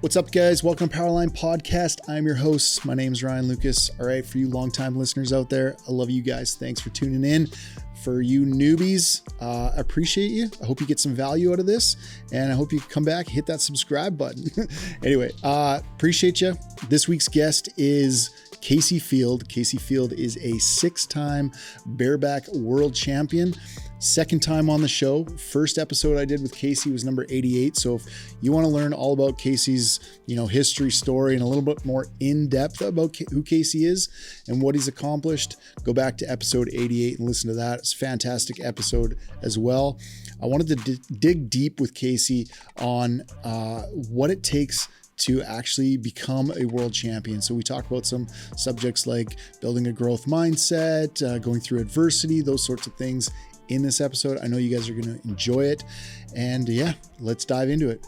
What's up, guys? Welcome to Powerline Podcast. I'm your host. My name is Ryan Lucas. All right, for you longtime listeners out there, I love you guys. Thanks for tuning in. For you newbies, I appreciate you. I hope you get some value out of this, and I hope you come back, hit that subscribe button. Anyway, appreciate you. This week's guest is Kaycee Feild. Kaycee Feild is a 6-time Bareback World Champion. Second time on the show. First episode I did with Kaycee was number 88. So if you want to learn all about Kaycee's, history, story, and a little bit more in depth about who Kaycee is and what he's accomplished, go back to episode 88 and listen to that. It's a fantastic episode as well. I wanted to dig deep with Kaycee on what it takes to actually become a world champion. So we talk about some subjects like building a growth mindset, going through adversity, those sorts of things in this episode. I know you guys are going to enjoy it. And yeah, let's dive into it.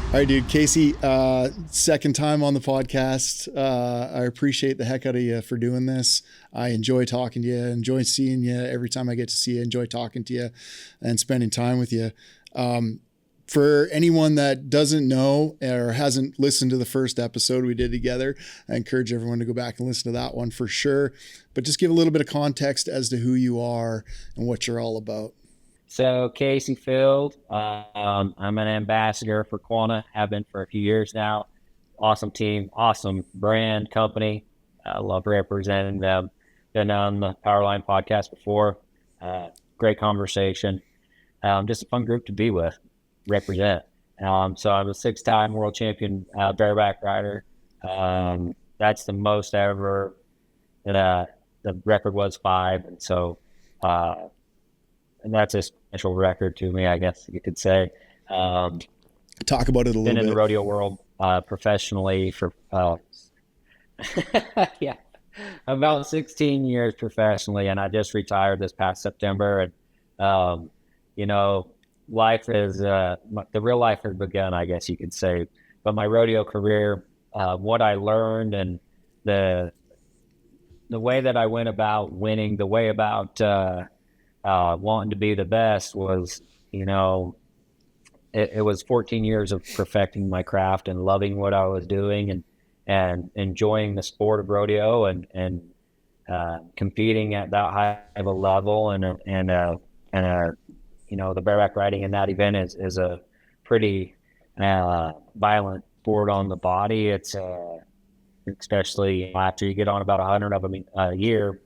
All right, dude. Kaycee, second time on the podcast. I appreciate the heck out of you for doing this. I enjoy talking to you, enjoy seeing you every time I get to see you, enjoy talking to you and spending time with you. For anyone that doesn't know or hasn't listened to the first episode we did together, I encourage everyone to go back and listen to that one for sure. But just give a little bit of context as to who you are and what you're all about. So Kaycee Feild, I'm an ambassador for Quanta, have been for a few years now. Awesome team, awesome brand, company. I love representing them. Been on the Powerline podcast before. Great conversation. Just a fun group to be with, represent. So I'm a 6-time world champion bareback rider. That's the most ever. The record was 5, and so and that's a special record to me, I guess you could say. Talk about it a little bit. Been in the rodeo world professionally for about 16 years professionally, and I just retired this past September. And life is the real life has begun, I guess you could say. But my rodeo career, what I learned, and the way that I went about winning, the way about wanting to be the best was, it was 14 years of perfecting my craft and loving what I was doing and enjoying the sport of rodeo and competing at that high of a level and the bareback riding in that event is a pretty violent sport on the body. It's especially after you get on about 100 of them a year.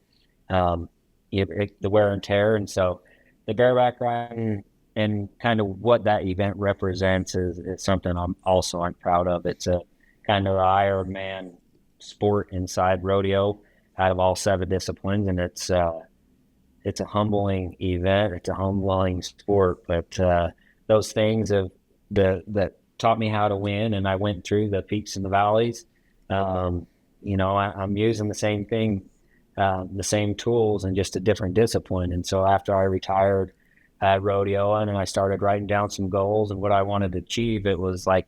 The wear and tear, and so the bareback riding and kind of what that event represents is something I'm proud of. It's a kind of Iron Man sport inside rodeo out of all 7 disciplines, and it's a humbling event. It's a humbling sport, but those things that taught me how to win, and I went through the peaks and the valleys. I'm using the same thing. The same tools and just a different discipline. And so after I retired at rodeo and I started writing down some goals and what I wanted to achieve, it was like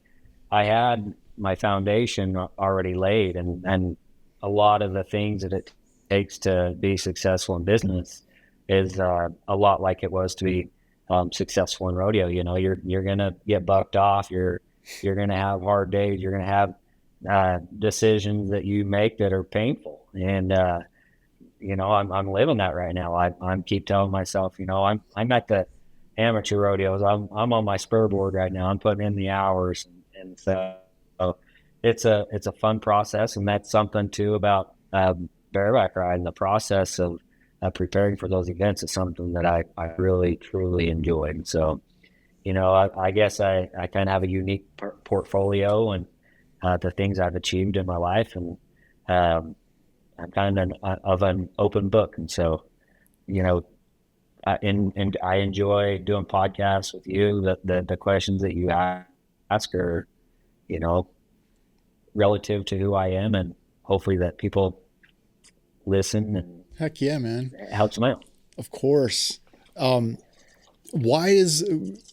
I had my foundation already laid, and a lot of the things that it takes to be successful in business is a lot like it was to be successful in rodeo. You're gonna get bucked off, you're gonna have hard days, you're gonna have decisions that you make that are painful, and I'm living that right now. I'm keep telling myself, I'm at the amateur rodeos. I'm on my spur board right now. I'm putting in the hours, and so it's a fun process, and that's something too about bareback riding. The process of preparing for those events is something that I really truly enjoyed. So, I guess I kind of have a unique portfolio and the things I've achieved in my life, and I'm kind of an open book. And so, I enjoy doing podcasts with you. The questions that you ask are, relative to who I am, and hopefully that people listen. And heck yeah, man. It helps them out. Of course. Why is,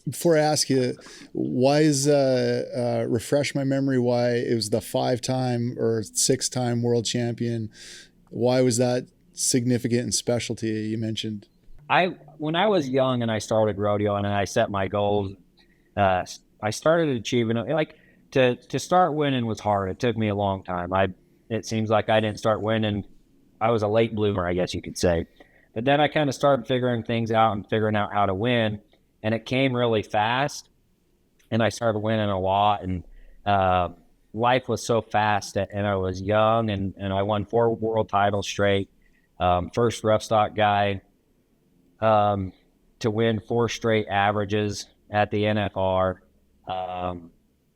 before I ask you, why is, refresh my memory, why it was the 5-time or 6-time world champion? Why was that significant and special to you? You mentioned. When I was young and I started rodeo and I set my goals, I started achieving, like, to start winning was hard. It took me a long time. It seems like I didn't start winning. I was a late bloomer, I guess you could say. But then I kind of started figuring things out and figuring out how to win, and it came really fast. And I started winning a lot, and life was so fast, and I was young, and I won 4 world titles straight. First rough stock guy to win 4 straight averages at the NFR.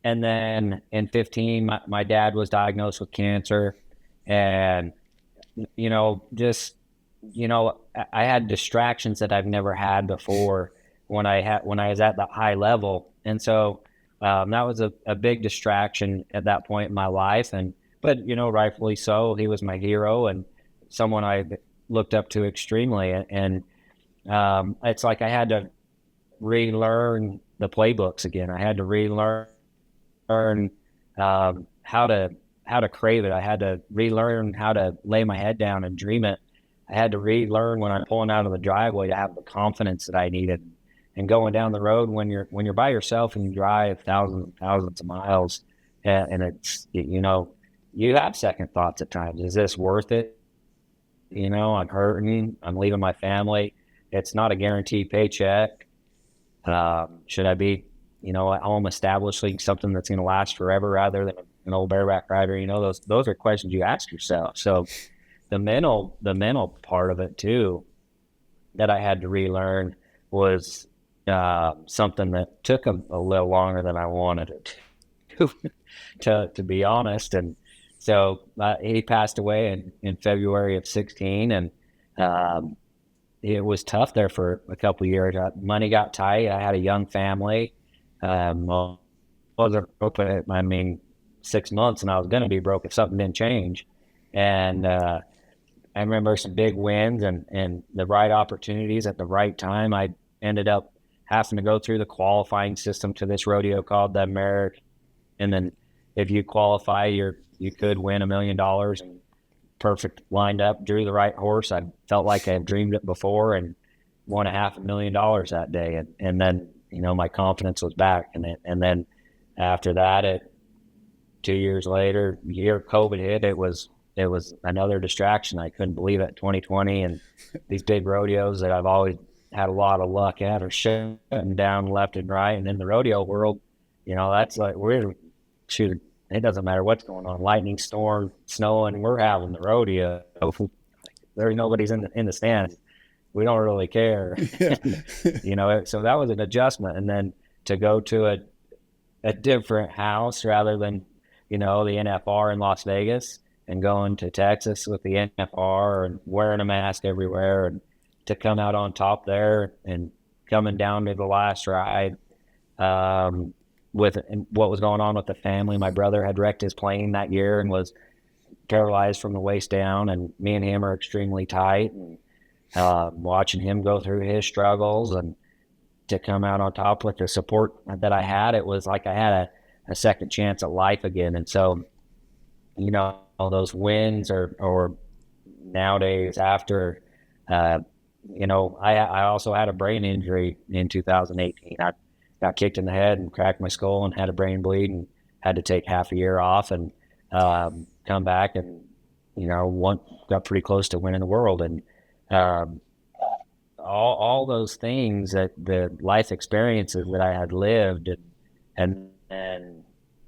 And then in 15, my dad was diagnosed with cancer, and I had distractions that I've never had before when I was at that high level. And so that was a big distraction at that point in my life. But rightfully so, he was my hero and someone I looked up to extremely. And it's like I had to relearn the playbooks again. I had to relearn how to crave it. I had to relearn how to lay my head down and dream it. I had to relearn when I'm pulling out of the driveway to have the confidence that I needed. And going down the road when you're by yourself and you drive thousands and thousands of miles, and it's you have second thoughts at times. Is this worth it? I'm hurting. I'm leaving my family. It's not a guaranteed paycheck. Should I be, home establishing something that's going to last forever rather than an old bareback rider? Those are questions you ask yourself. So the mental part of it too, that I had to relearn was something that took a little longer than I wanted it to be honest. And so he passed away in February of 16, and it was tough there for a couple of years. Money got tight. I had a young family. Wasn't broke, I mean, 6 months, and I was going to be broke if something didn't change. And I remember some big wins and the right opportunities at the right time. I ended up having to go through the qualifying system to this rodeo called the American. And then if you qualify, you could win $1 million. And perfect lined up, drew the right horse. I felt like I had dreamed it before and won $500,000 that day. And then, my confidence was back. And then after that, 2 years later, year COVID hit, it was another distraction. I couldn't believe it. 2020 and these big rodeos that I've always had a lot of luck at are shutting down left and right. And in the rodeo world, that's like it doesn't matter what's going on, lightning storm, snowing, we're having the rodeo. There's nobody's in the stands. We don't really care. Yeah. So that was an adjustment. And then to go to a different house rather than, the NFR in Las Vegas, and going to Texas with the NFR and wearing a mask everywhere, and to come out on top there and coming down to the last ride with what was going on with the family. My brother had wrecked his plane that year and was paralyzed from the waist down, and me and him are extremely tight, and watching him go through his struggles and to come out on top with the support that I had, it was like I had a second chance at life again. And so, all those wins or nowadays after, I also had a brain injury in 2018. I got kicked in the head and cracked my skull and had a brain bleed and had to take half a year off and come back and, got pretty close to winning the world. And all those things, that the life experiences that I had lived and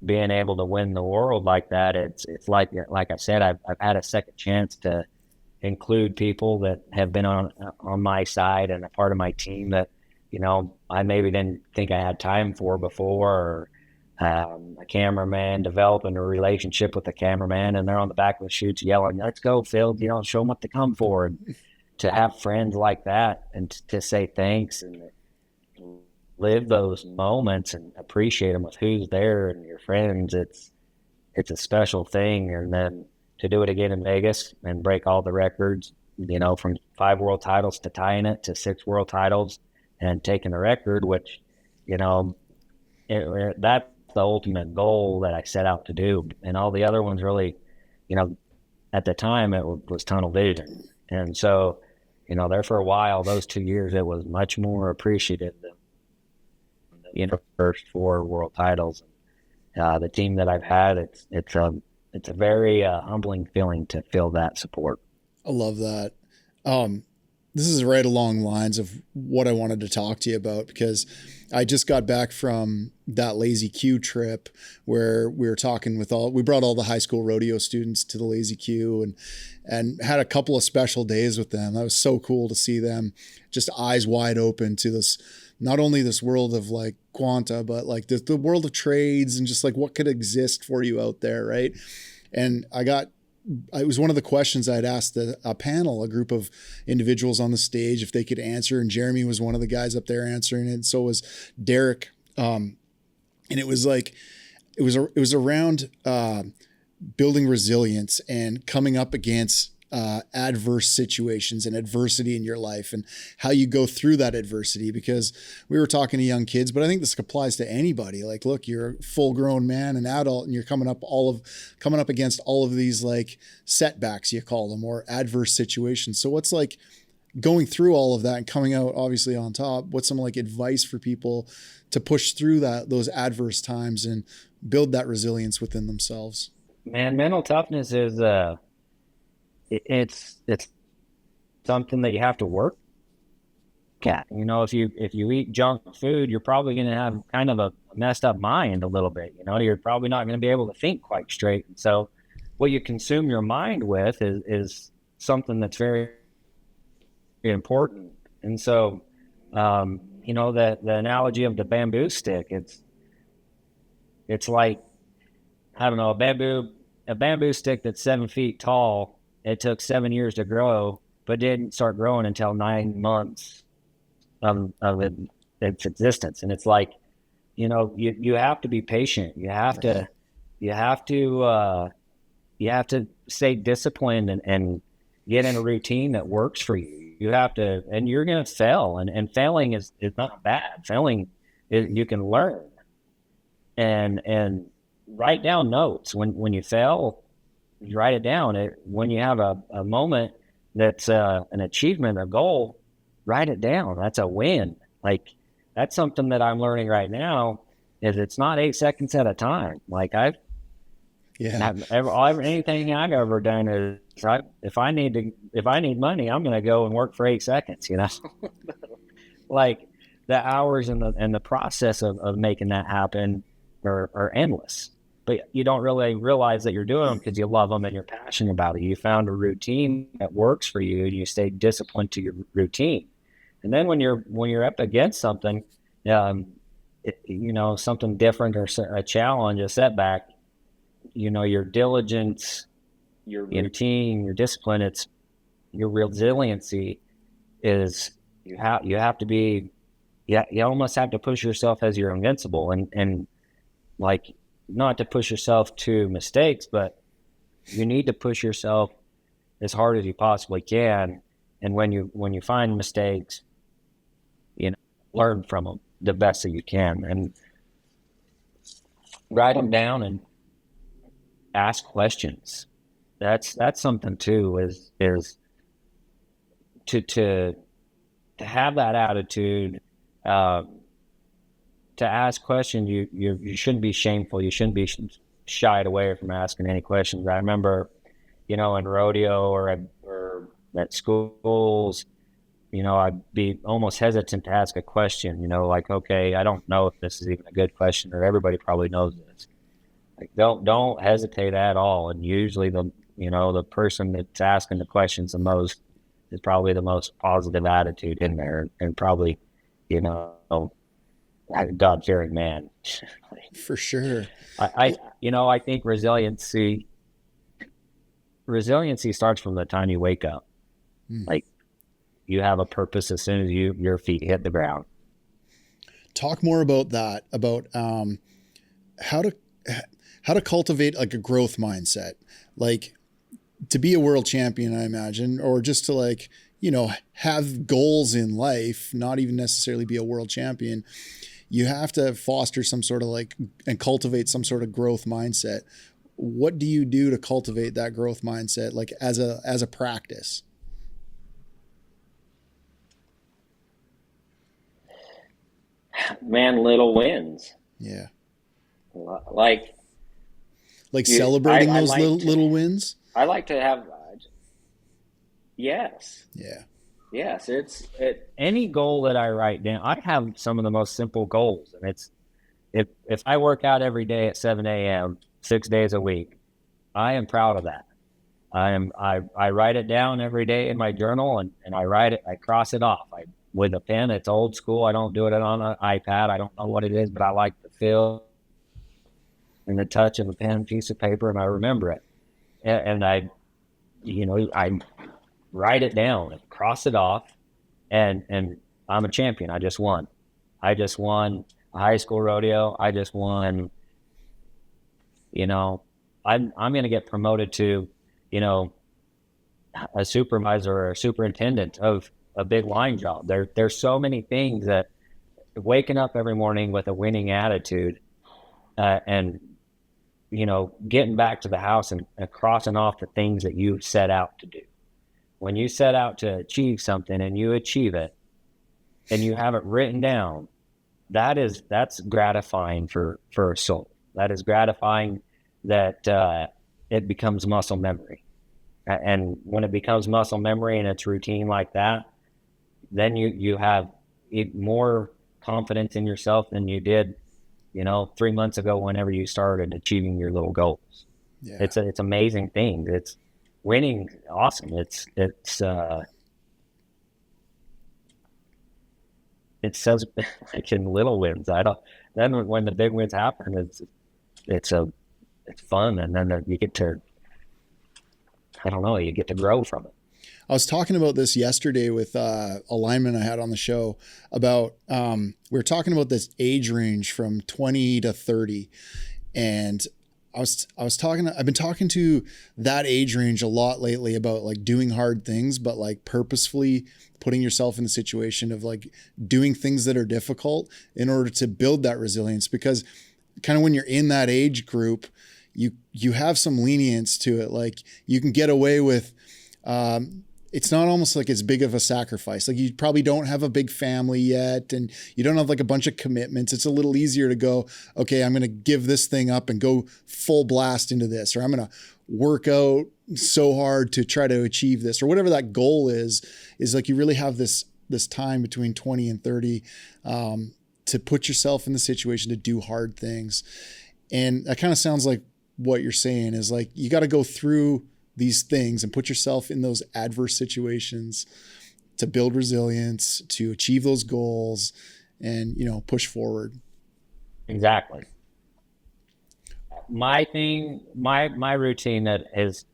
being able to win the world like that, it's like I said, I've had a second chance to include people that have been on my side and a part of my team that, I maybe didn't think I had time for before, or a cameraman, developing a relationship with the cameraman, and they're on the back of the chutes yelling, "Let's go, Phil, show them what to come for." And to have friends like that and to say thanks and live those moments and appreciate them with who's there and your friends, it's a special thing. And then to do it again in Vegas and break all the records, from 5 world titles to tying it to 6 world titles, and taking a record, which, you know, that's the ultimate goal that I set out to do. And all the other ones really, you know, at the time it was tunnel vision. And so, you know, there for a while, those 2 years, it was much more appreciative than, you know, first 4 world titles. The team that I've had, it's a very humbling feeling to feel that support. I love that. This is right along lines of what I wanted to talk to you about, because I just got back from that Lazy Q trip where we were talking with we brought all the high school rodeo students to the Lazy Q and had a couple of special days with them. That was so cool to see them just eyes wide open to this, not only this world of like Quanta, but like the world of trades and just like what could exist for you out there. Right. And it was one of the questions I'd asked a panel, a group of individuals on the stage, if they could answer. And Jeremy was one of the guys up there answering it. And so was Derek. And it was like, it was around building resilience and coming up against adverse situations and adversity in your life and how you go through that adversity. Because we were talking to young kids, but I think this applies to anybody. Like, look, you're a full grown man, an adult, and you're coming up against all of these like setbacks, you call them, or adverse situations. So what's like going through all of that and coming out obviously on top? What's some like advice for people to push through those adverse times and build that resilience within themselves? Man, mental toughness is it's something that you have to work at. You know, if you eat junk food, you're probably going to have kind of a messed up mind a little bit. You know, you're probably not going to be able to think quite straight. And so what you consume your mind with is something that's very, very important. And so, you know, the analogy of the bamboo stick, it's like, I don't know, a bamboo stick that's 7 feet tall. It took 7 years to grow, but didn't start growing until 9 months of its existence. And it's like, you know, you have to be patient. You have to stay disciplined and get in a routine that works for you. You have to, and you're going to fail, and failing is not bad. Failing is, you can learn and write down notes when you fail. You write it down. When you have a moment that's an achievement, a goal, write it down. That's a win. Like, that's something that I'm learning right now, is it's not 8 seconds at a time. Like anything I've ever done is if I need money, I'm going to go and work for 8 seconds, you know, like the hours and the process of making that happen are endless. But you don't really realize that you're doing them because you love them and you're passionate about it. You found a routine that works for you, and you stay disciplined to your routine. And then when you're up against something, you know, something different or a challenge, a setback, you know, your diligence, your routine, your discipline, it's your resiliency is you have to be, you almost have to push yourself as you're invincible and like, not to push yourself to mistakes, but you need to push yourself as hard as you possibly can. And when you find mistakes, you know, learn from them the best that you can and write them down and ask questions. That's something too, is to have that attitude, to ask questions. You shouldn't be shameful. You shouldn't be shied away from asking any questions. I remember, you know, in rodeo or at schools, you know, I'd be almost hesitant to ask a question, you know, like, okay, I don't know if this is even a good question, or everybody probably knows this. Like, don't hesitate at all. And usually the person that's asking the questions the most is probably the most positive attitude in there, and probably, you know, God-fearing man. For sure. I think resiliency starts from the time you wake up. Like, you have a purpose as soon as your feet hit the ground. Talk more about that, about how to cultivate like a growth mindset, like to be a world champion, I imagine, or just to like, have goals in life, not even necessarily be a world champion, you have to foster some sort of and cultivate some sort of growth mindset. What do you do to cultivate that growth mindset, as a practice? Man, little wins. Yeah. Like celebrating those little wins. I like to have, yes. Yeah. Yes. Any goal that I write down, I have some of the most simple goals. And if I work out every day at 7 a.m., 6 days a week, I am proud of that. I write it down every day in my journal, and I write it, I cross it off. With a pen. It's old school. I don't do it on an iPad. I don't know what it is, but I like the feel and the touch of a pen, piece of paper, and I remember it. And I write it down and cross it off, and I'm a champion. I just won a high school rodeo. I just won, I'm going to get promoted to, a supervisor or a superintendent of a big line job. There's so many things that waking up every morning with a winning attitude, and getting back to the house and crossing off the things that you set out to do. When you set out to achieve something and you achieve it and you have it written down, that's gratifying for a soul. That is gratifying that it becomes muscle memory. And when it becomes muscle memory and it's routine like that, then you have more confidence in yourself than you did, 3 months ago, whenever you started achieving your little goals. Yeah. It's amazing thing. It's winning. Awesome. It says like in little wins. Then when the big wins happen, it's fun. And then you get to, you get to grow from it. I was talking about this yesterday with a lineman I had on the show about, we were talking about this age range from 20 to 30. And I've been talking to that age range a lot lately about doing hard things, but purposefully putting yourself in the situation of doing things that are difficult in order to build that resilience. Because kind of when you're in that age group, you have some lenience to it. You can get away with, it's not almost as big of a sacrifice. You probably don't have a big family yet, and you don't have a bunch of commitments. It's a little easier to go, okay, I'm going to give this thing up and go full blast into this, or I'm going to work out so hard to try to achieve this, or whatever that goal is you really have this time between 20 and 30 to put yourself in the situation to do hard things. And that kind of sounds like what you're saying is you got to go through these things and put yourself in those adverse situations to build resilience, to achieve those goals, and, push forward. Exactly. My routine that is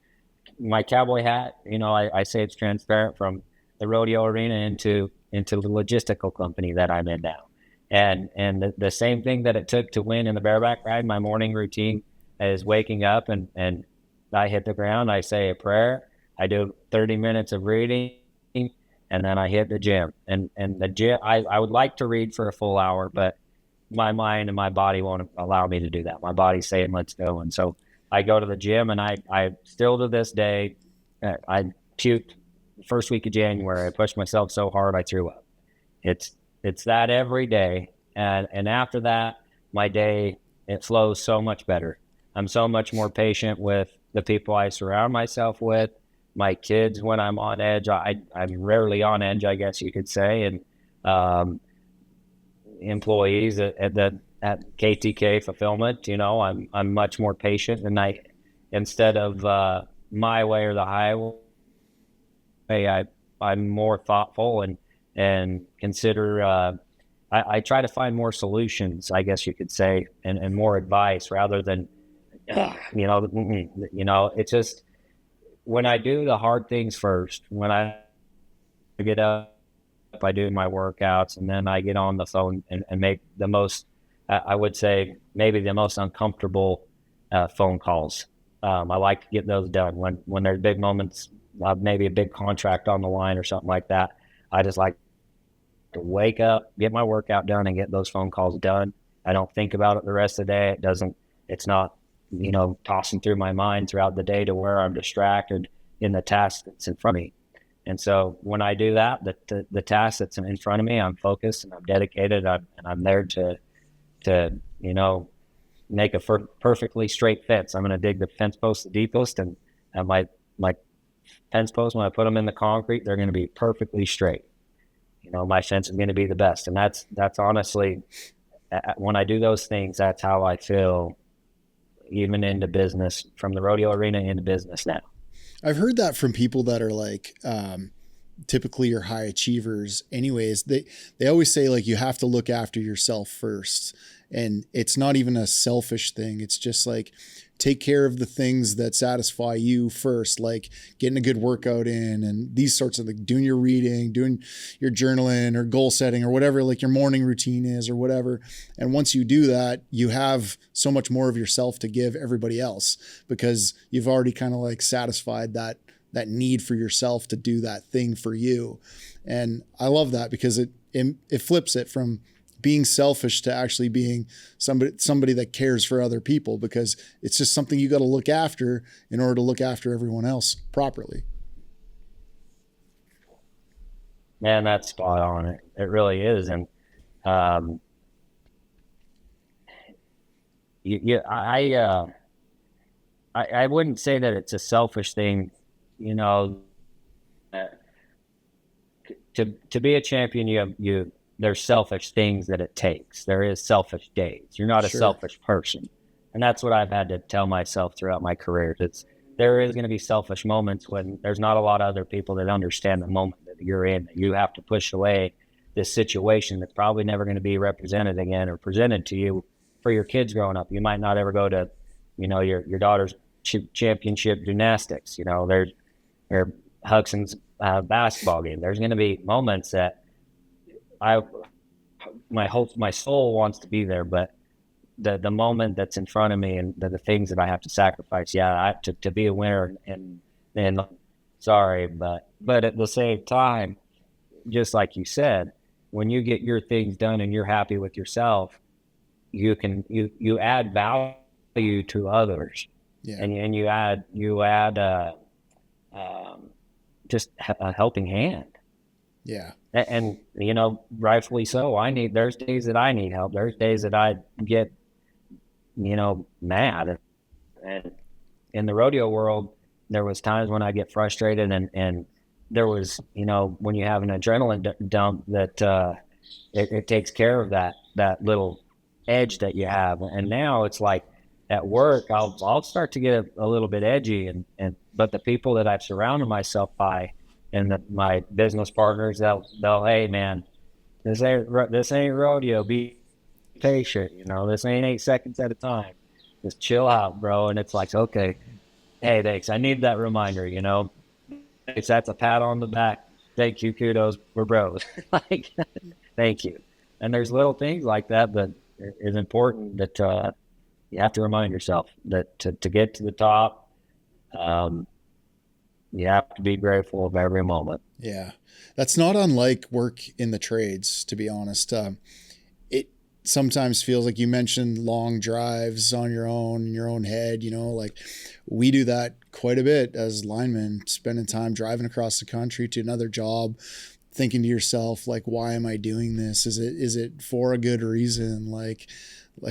my cowboy hat, I say it's transparent from the rodeo arena into the logistical company that I'm in now. And the same thing that it took to win in the bareback ride, my morning routine is waking up and I hit the ground, I say a prayer, I do 30 minutes of reading, and then I hit the gym. And the gym, I would like to read for a full hour, but my mind and my body won't allow me to do that. My body's saying, let's go. And so I go to the gym, and I still to this day, I puked the first week of January. I pushed myself so hard I threw up. It's that every day. And after that, my day, it flows so much better. I'm so much more patient with the people I surround myself with, my kids when I'm on edge. I'm rarely on edge, I guess you could say. And employees at KTK Fulfillment, I'm much more patient, and instead of my way or the highway, I'm more thoughtful and consider. I try to find more solutions, I guess you could say, and more advice rather than. It's just when I do the hard things first, when I get up, I do my workouts, and then I get on the phone and make the most, I would say maybe the most uncomfortable phone calls. I like to get those done when there's big moments maybe a big contract on the line or something like that. I just like to wake up, get my workout done, and get those phone calls done. I don't think about it the rest of the day. It's not, tossing through my mind throughout the day to where I'm distracted in the task that's in front of me. And so when I do that, the task that's in front of me, I'm focused and I'm dedicated, and I'm there to make a perfectly straight fence. I'm going to dig the fence post the deepest, and my fence posts, when I put them in the concrete, they're going to be perfectly straight. My fence is going to be the best. And that's honestly, when I do those things, that's how I feel, even into business, from the rodeo arena into business now. I've heard that from people that are like, typically are high achievers anyways. They always say, like, you have to look after yourself first. And it's not even a selfish thing. It's just like, take care of the things that satisfy you first, like getting a good workout in and these sorts of things, doing your reading, doing your journaling or goal setting or whatever, like your morning routine is or whatever. And once you do that, you have so much more of yourself to give everybody else, because you've already kind of like satisfied that need for yourself to do that thing for you. And I love that, because it flips it from being selfish to actually being somebody that cares for other people, because it's just something you got to look after in order to look after everyone else properly. Man, that's spot on. It really is. And I wouldn't say that it's a selfish thing, to be a champion. There's selfish things that it takes. There is selfish days. You're not a selfish person. And that's what I've had to tell myself throughout my career. There is going to be selfish moments when there's not a lot of other people that understand the moment that you're in, that you have to push away this situation that's probably never going to be represented again or presented to you for your kids growing up. You might not ever go to, your daughter's championship gymnastics. There's Hudson's basketball game. There's going to be moments that my soul wants to be there, but the moment that's in front of me and the things that I have to sacrifice, I have to be a winner, and sorry, but at the same time, just like you said, when you get your things done and you're happy with yourself, you add value to others, and you add just a helping hand. Yeah. And rightfully so. There's days that I need help. There's days that I get, mad. And in the rodeo world, there was times when I get frustrated, and there was, when you have an adrenaline dump, that it takes care of that little edge that you have. And now it's like at work, I'll start to get a little bit edgy, but the people that I've surrounded myself by, and my business partners, they'll, hey man, this ain't rodeo. Be patient. This ain't 8 seconds at a time. Just chill out, bro. And it's like, okay, hey, thanks. I need that reminder. That's a pat on the back. Thank you, kudos. We're bros. Like, thank you. And there's little things like that is important that you have to remind yourself that to get to the top. You have to be grateful of every moment. Yeah. That's not unlike work in the trades, to be honest. It sometimes feels like, you mentioned long drives on your own, in your own head, like we do that quite a bit as linemen, spending time driving across the country to another job, thinking to yourself, like, why am I doing this? Is it for a good reason? Like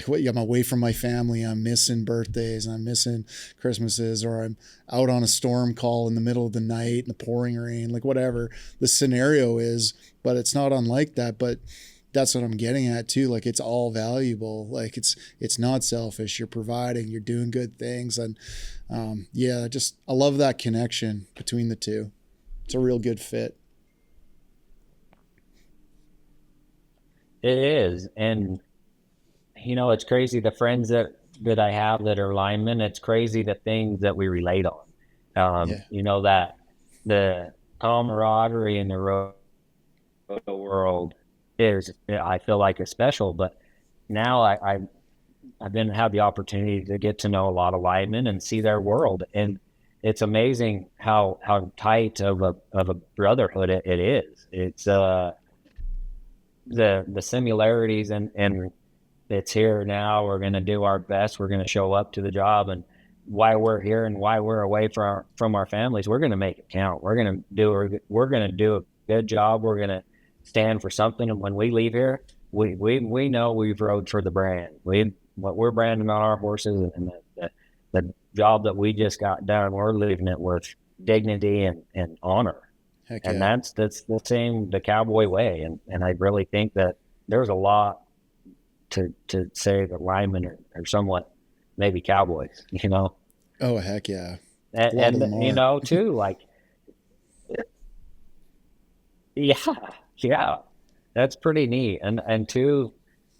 what, I'm away from my family, I'm missing birthdays, I'm missing Christmases, or I'm out on a storm call in the middle of the night in the pouring rain, like whatever the scenario is. But it's not unlike that. But that's what I'm getting at too. Like, it's all valuable. Like, it's not selfish. You're providing, you're doing good things. And I love that connection between the two. It's a real good fit. It is. And it's crazy, the friends that I have that are linemen. It's crazy the things that we relate on. That the camaraderie in the rodeo world is, I feel like, is special. But now I've had the opportunity to get to know a lot of linemen and see their world, and it's amazing how tight of a brotherhood it is. It's the similarities, and it's here now. We're going to do our best. We're going to show up to the job, and why we're here and why we're away from our families, we're going to make it count. We're going to do a good job. We're going to stand for something. And when we leave here, we know we've rode for the brand. What we're branding on our horses, and the job that we just got done, we're leaving it with dignity and honor. Heck And yeah. that's the same, the Cowboy way. And I really think that there's a lot to say the linemen are somewhat maybe cowboys, you know? Oh, heck yeah. A lot of them And you are. know, too, like, yeah, that's pretty neat. And two,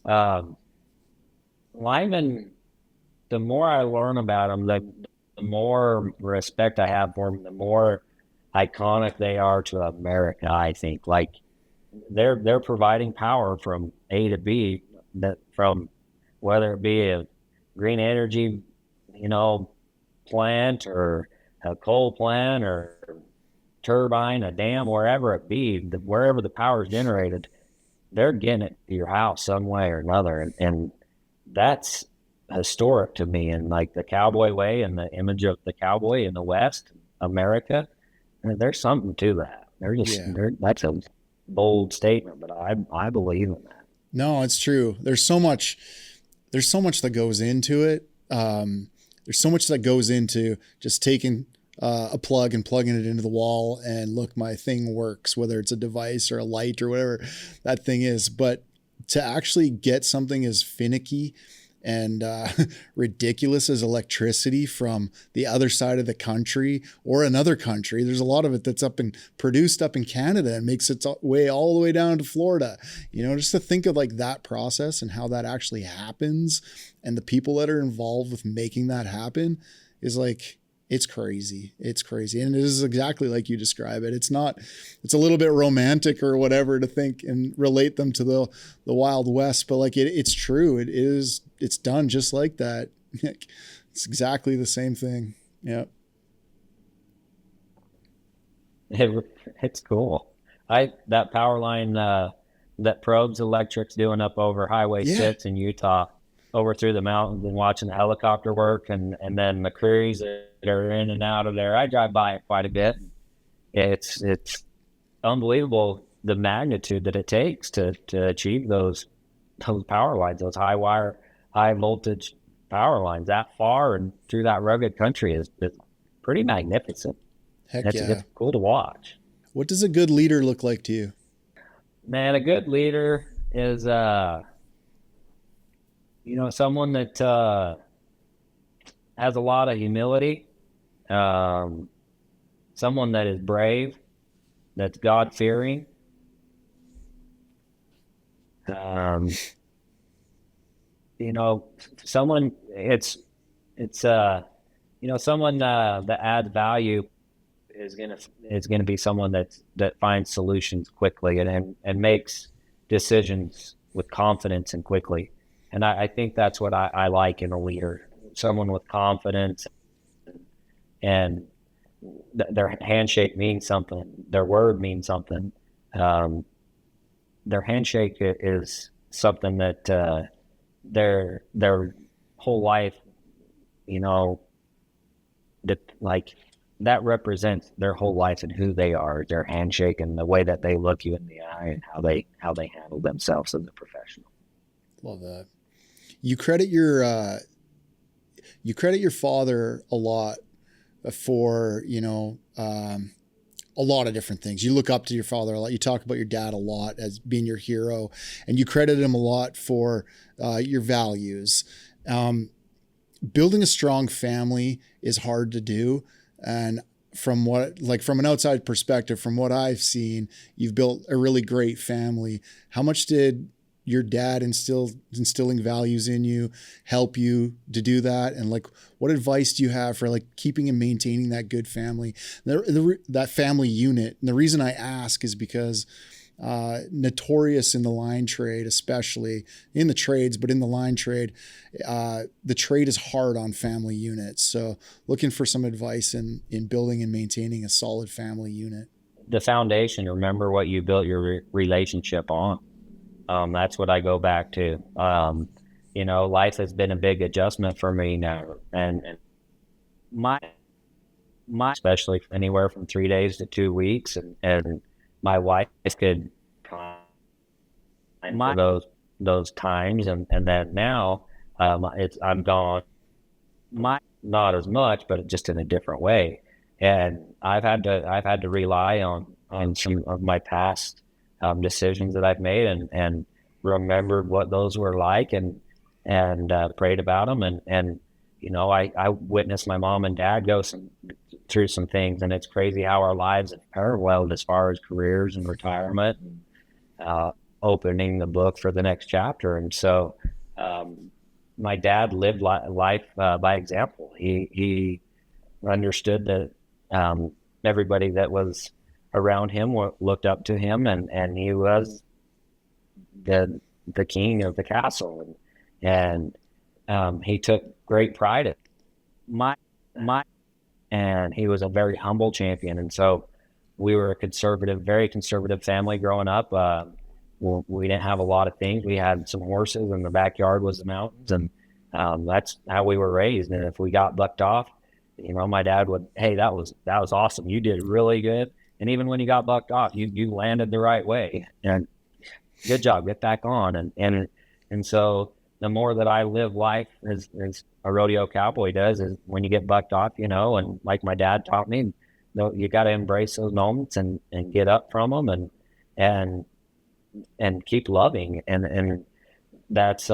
um, linemen, the more I learn about them, the more respect I have for them, the more iconic they are to America, I think. Like, they're providing power from A to B, that from whether it be a green energy, you know, plant, or a coal plant, or turbine, a dam, wherever it be, wherever the power is generated, they're getting it to your house some way or another. And that's historic to me. And like the Cowboy way and the image of the cowboy in the West, America, I mean, there's something to that. Yeah. That's a bold statement, but I believe in that. No, it's true. There's so much that goes into it. There's so much that goes into just taking a plug and plugging it into the wall and look, my thing works, whether it's a device or a light or whatever that thing is. But to actually get something as finicky and ridiculous as electricity from the other side of the country or another country, there's a lot of it that's produced up in Canada and makes its way all the way down to Florida. You know, just to think of like that process and how that actually happens, and the people that are involved with making that happen is like, it's crazy. It's crazy. And it is exactly like you describe it. It's a little bit romantic or whatever to think and relate them to the Wild West, but like it's true. It's done just like that. It's exactly the same thing. Yeah. It's cool. That power line that Probes Electric's doing up over Highway Yeah. 6 in Utah, over through the mountains, and watching the helicopter work, and then the crews that are in and out of there. I drive by it quite a bit. It's unbelievable the magnitude that it takes to achieve those power lines, those high voltage power lines that far and through that rugged country is pretty magnificent. Heck It's yeah. cool to watch. What does a good leader look like to you? Man, a good leader is someone that has a lot of humility, someone that is brave, that's God fearing, um, someone someone that adds value is gonna be someone that finds solutions quickly and makes decisions with confidence and quickly. And I think that's what I like in a leader, someone with confidence, and their handshake means something, their word means something. Their handshake is something that their whole life, that represents their whole life and who they are, their handshake and the way that they look you in the eye and how they handle themselves as a professional. Love that. You credit your father a lot for, a lot of different things. You look up to your father a lot. You talk about your dad a lot as being your hero, and you credit him a lot for your values. Building a strong family is hard to do. And from an outside perspective, from what I've seen, you've built a really great family. How much did your dad instilling values in you help you to do that? And like, what advice do you have for like keeping and maintaining that good family, that family unit? And the reason I ask is because notorious in the line trade, especially in the trades, but in the line trade, the trade is hard on family units. So looking for some advice in building and maintaining a solid family unit. The foundation, remember what you built your relationship on. That's what I go back to. Life has been a big adjustment for me now. And my especially anywhere from 3 days to 2 weeks, and my wife could find those times, and then now I'm gone, not as much, but just in a different way. And I've had to rely on some of my past decisions that I've made, and remembered what those were like, and prayed about them, and I witnessed my mom and dad go through some things, and it's crazy how our lives have paralleled as far as careers and retirement, and opening the book for the next chapter. And so my dad lived life by example. He understood that everybody that was around him looked up to him, and he was the king of the castle, and he took great pride in and he was a very humble champion. And so we were a very conservative family growing up. We didn't have a lot of things. We had some horses, and the backyard was the mountains, and that's how we were raised. And if we got bucked off, my dad would, "Hey, that was awesome. You did really good. And even when you got bucked off, you landed the right way, and good job, get back on." And so the more that I live life as a rodeo cowboy does, is when you get bucked off, and like my dad taught me, you got to embrace those moments and get up from them, and keep loving. And that's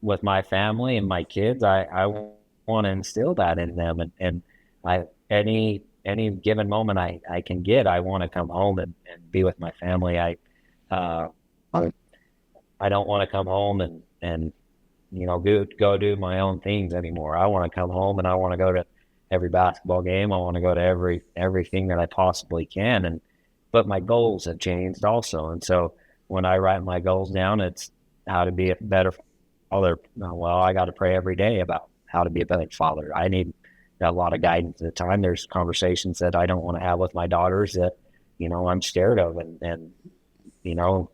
with my family and my kids. I want to instill that in them, and any given moment I can get, I want to come home and be with my family. I don't want to come home and go do my own things anymore. I want to come home, and I want to go to every basketball game. I want to go to everything that I possibly can. But my goals have changed also. And so when I write my goals down, it's how to be a better father. Well, I got to pray every day about how to be a better father. I need a lot of guidance at the time. There's conversations that I don't want to have with my daughters that, I'm scared of, and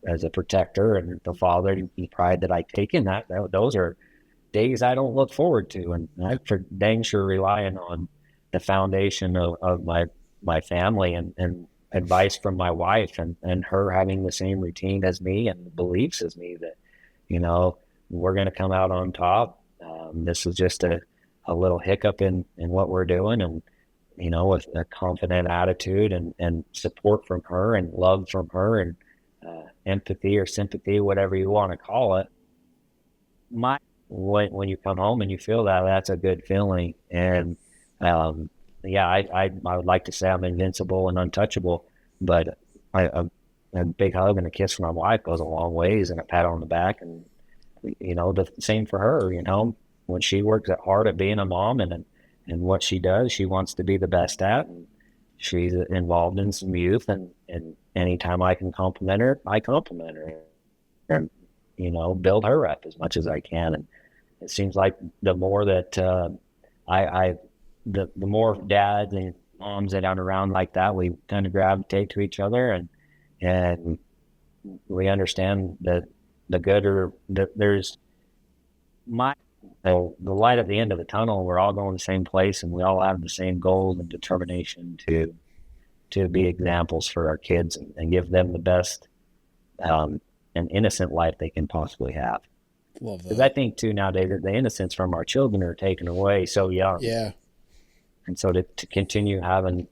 as a protector and the father, the pride that I take in that, those are days I don't look forward to. And I'm for dang sure relying on the foundation of my family, and advice from my wife, and her having the same routine as me and beliefs as me, that, we're going to come out on top. This is just a little hiccup in what we're doing, and, with a confident attitude and support from her and love from her, and empathy or sympathy, whatever you want to call it. When you come home and you feel that, that's a good feeling. And I would like to say I'm invincible and untouchable, but a big hug and a kiss from my wife goes a long ways, and a pat on the back, and the same for her. When she works hard at being a mom, and what she does, she wants to be the best at, and she's involved in some youth, and anytime I can compliment her, I compliment her, and build her up as much as I can. And it seems like the more that the more dads and moms that are around like that, we kind of gravitate to each other, and we understand that the good, or that there's the light at the end of the tunnel. We're all going the same place, and we all have the same goals and determination to be examples for our kids, and give them the best and innocent life they can possibly have. Love that. Because I think too nowadays that the innocence from our children are taken away so young. Yeah. And so to continue having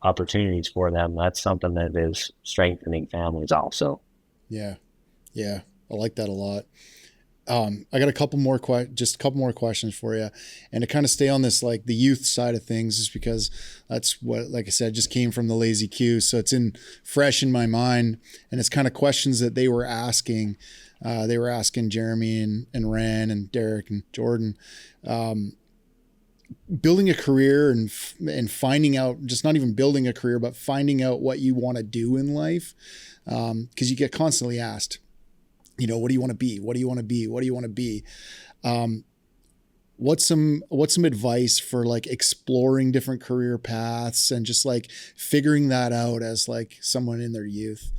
opportunities for them, that's something that is strengthening families also. Yeah. Yeah. I like that a lot. I got a couple more questions for you, and to kind of stay on this, like the youth side of things, just because that's what, like I said, just came from the Lazy Q. So it's fresh in my mind, and it's kind of questions that they were asking. They were asking Jeremy and Ran and Derek and Jordan. building a career and finding out, just not even building a career, but finding out what you want to do in life. Cause you get constantly asked, you know, what do you want to be? What do you want to be? What do you want to be? What's some advice for like exploring different career paths and just like figuring that out as like someone in their youth?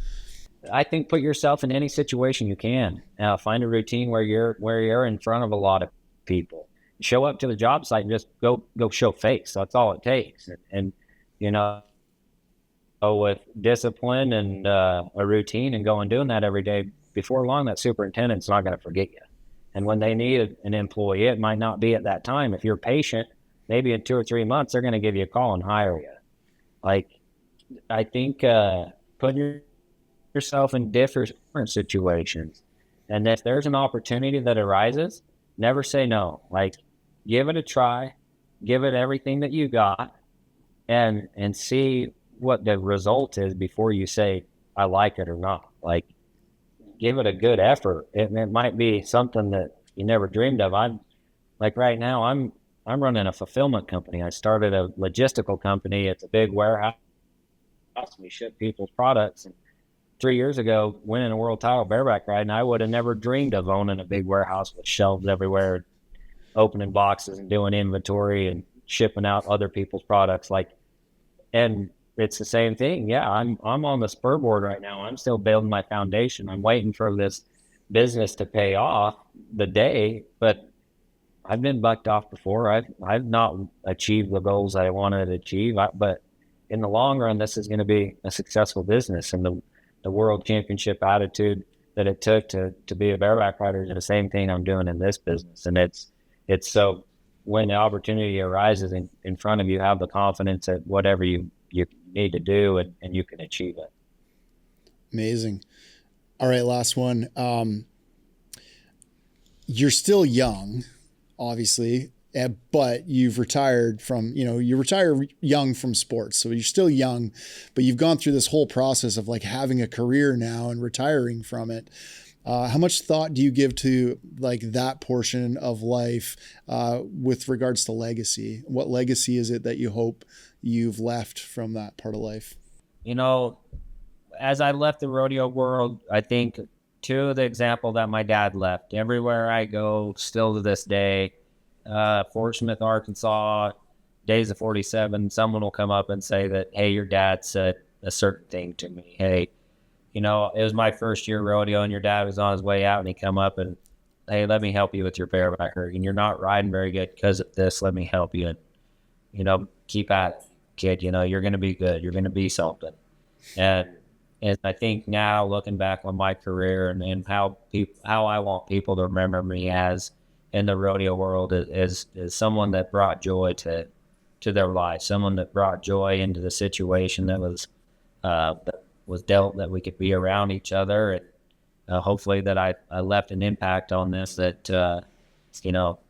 I think put yourself in any situation you can. Find a routine where you're in front of a lot of people. Show up to the job site and just go show face. That's all it takes. And you know, with discipline and a routine and going doing that every day, before long, that superintendent's not going to forget you. And when they need an employee, it might not be at that time. If you're patient, maybe in 2 or 3 months, they're going to give you a call and hire you. Like, I think putting yourself in different situations. And if there's an opportunity that arises, never say no. Like, give it a try, give it everything that you got, and see what the result is before you say, I like it or not. Like, give it a good effort. It might be something that you never dreamed of. I'm like right now, I'm running a fulfillment company. I started a logistical company. It's a big warehouse. We ship people's products. And 3 years ago, winning a world title bareback riding, I would have never dreamed of owning a big warehouse with shelves everywhere, opening boxes and doing inventory and shipping out other people's products. Like, and it's the same thing. Yeah, I'm on the spurboard right now. I'm still building my foundation. I'm waiting for this business to pay off the day, but I've been bucked off before. I've not achieved the goals that I wanted to achieve, but in the long run, this is going to be a successful business. And the world championship attitude that it took to be a bareback rider is the same thing I'm doing in this business. And it's so when the opportunity arises in front of you, have the confidence that whatever you need to do and you can achieve it. Amazing. All right, last one. You're still young, obviously, but you've retired from, you retire young from sports. So you're still young, but you've gone through this whole process of like having a career now and retiring from it. How much thought do you give to like that portion of life with regards to legacy? What legacy is it that you hope you've left from that part of life? As I left the rodeo world, I think to the example that my dad left, everywhere I go still to this day, Fort Smith, Arkansas, days of 47, someone will come up and say that, hey, your dad said a certain thing to me. Hey, it was my first year rodeo and your dad was on his way out and he come up and, hey, let me help you with your bareback herd. And you're not riding very good because of this. Let me help you. And, keep at it, kid. You're going to be good. You're going to be something. And I think now looking back on my career and how I want people to remember me as in the rodeo world is someone that brought joy to their life, someone that brought joy into the situation that was dealt, that we could be around each other. And hopefully that I left an impact on this that,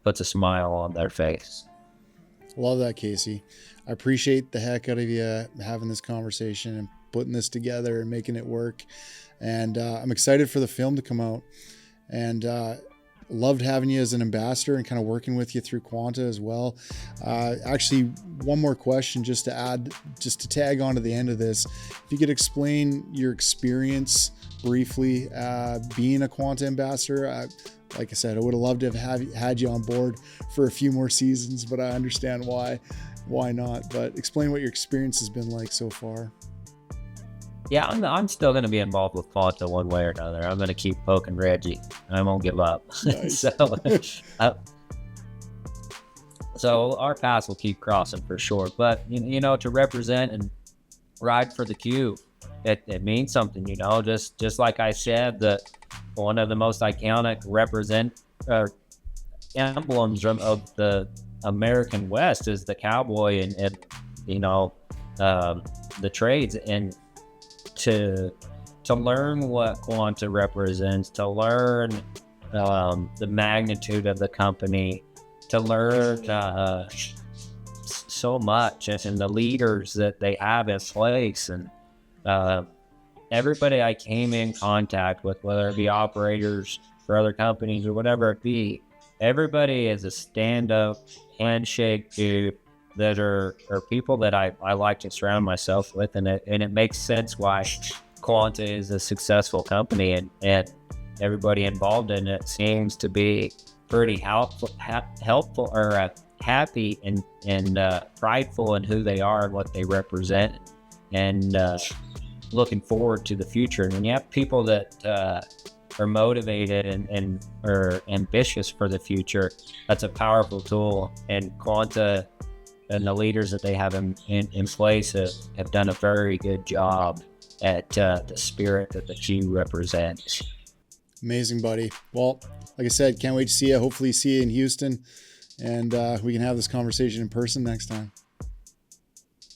puts a smile on their face. Love that, Kaycee. I appreciate the heck out of you having this conversation and putting this together and making it work. And I'm excited for the film to come out. And loved having you as an ambassador and kind of working with you through Quanta as well. Actually, one more question just to tag on to the end of this. If you could explain your experience briefly being a Quanta ambassador. Like I said, I would have loved to have had you on board for a few more seasons, but I understand why not. But explain what your experience has been like so far. Yeah, I'm still going to be involved with Quanta one way or another. I'm going to keep poking Reggie. I won't give up. Nice. So our paths will keep crossing for sure. But, to represent and ride for the Q, it means something, just like I said, that one of the most iconic emblems of the American West is the cowboy and the trades. And to learn what Quanta represents, to learn the magnitude of the company, to learn so much and the leaders that they have in place, and everybody I came in contact with, whether it be operators for other companies or whatever it be, everybody is a stand-up handshake dude that are people that I like to surround myself with, and it makes sense why Quanta is a successful company, and everybody involved in it seems to be pretty helpful or happy and prideful in who they are and what they represent, and looking forward to the future. And when you have people that are motivated and are ambitious for the future, that's a powerful tool. And Quanta and the leaders that they have in place have done a very good job at the spirit that the Q represents. Amazing, buddy. Well, like I said, can't wait to see you. Hopefully see you in Houston, and we can have this conversation in person next time.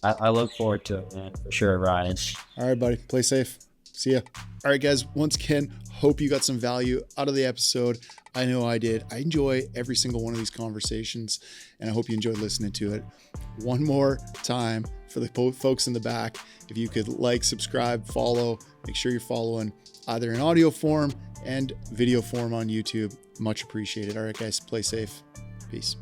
I look forward to it, man, for sure, Ryan. All right, buddy. Play safe. See ya. All right, guys. Once again, hope you got some value out of the episode. I know I did. I enjoy every single one of these conversations, and I hope you enjoyed listening to it. One more time for the folks in the back, if you could like, subscribe, follow, make sure you're following either in audio form and video form on YouTube. Much appreciated. All right, guys. Play safe. Peace.